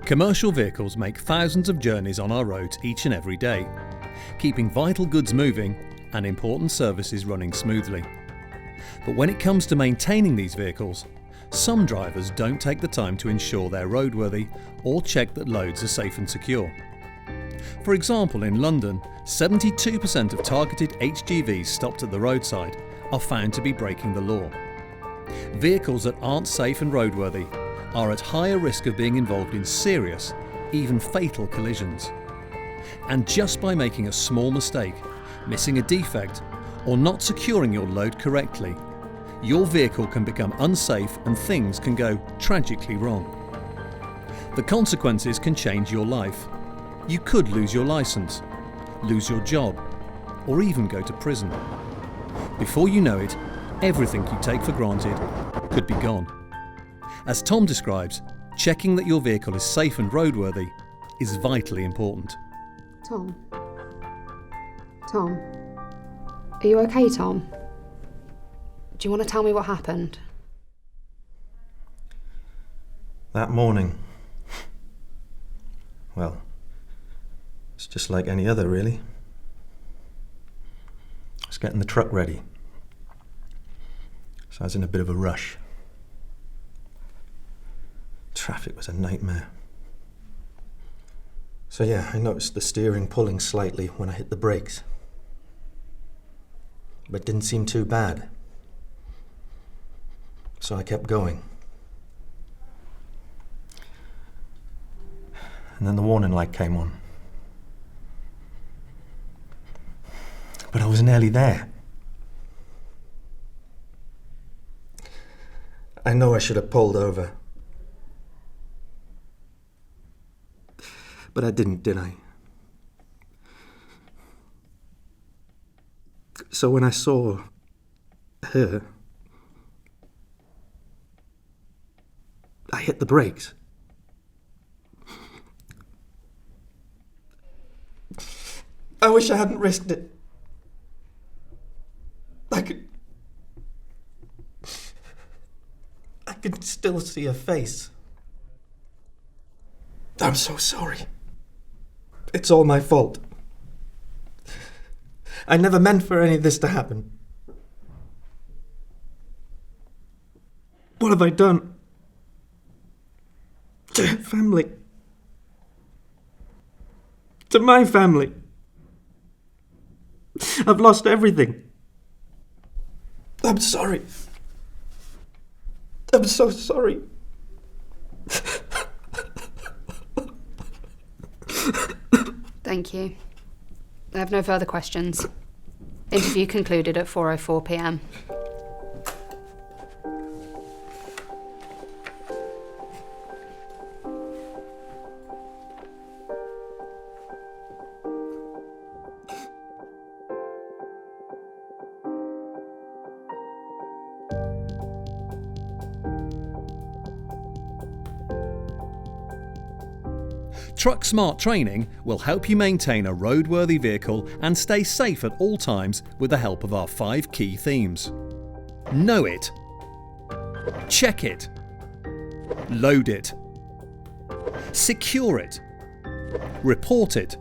Commercial vehicles make thousands of journeys on our roads each and every day, keeping vital goods moving and important services running smoothly. But when it comes to maintaining these vehicles, some drivers don't take the time to ensure they're roadworthy or check that loads are safe and secure. For example, in London, 72% of targeted HGVs stopped at the roadside are found to be breaking the law. Vehicles that aren't safe and roadworthy are at higher risk of being involved in serious, even fatal collisions. And just by making a small mistake, missing a defect, or not securing your load correctly, your vehicle can become unsafe and things can go tragically wrong. The consequences can change your life. You could lose your license, lose your job, or even go to prison. Before you know it, everything you take for granted could be gone. As Tom describes, checking that your vehicle is safe and roadworthy is vitally important. Tom? Tom? Are you okay, Tom? Do you want to tell me what happened? That morning. Well, it's just like any other, really. I was getting the truck ready, so I was in a bit of a rush. Traffic was a nightmare. So yeah, I noticed the steering pulling slightly when I hit the brakes. But it didn't seem too bad. So I kept going. And then the warning light came on. But I was nearly there. I know I should have pulled over. But I didn't, did I? So when I saw her, I hit the brakes. I wish I hadn't risked it. I could still see her face. I'm so sorry. It's all my fault. I never meant for any of this to happen. What have I done? To her family. To my family. I've lost everything. I'm sorry. I'm so sorry. Thank you. I have no further questions. Interview concluded at 4:04 p.m. Truck Smart Training will help you maintain a roadworthy vehicle and stay safe at all times with the help of our 5 key themes. Know it. Check it. Load it. Secure it. Report it.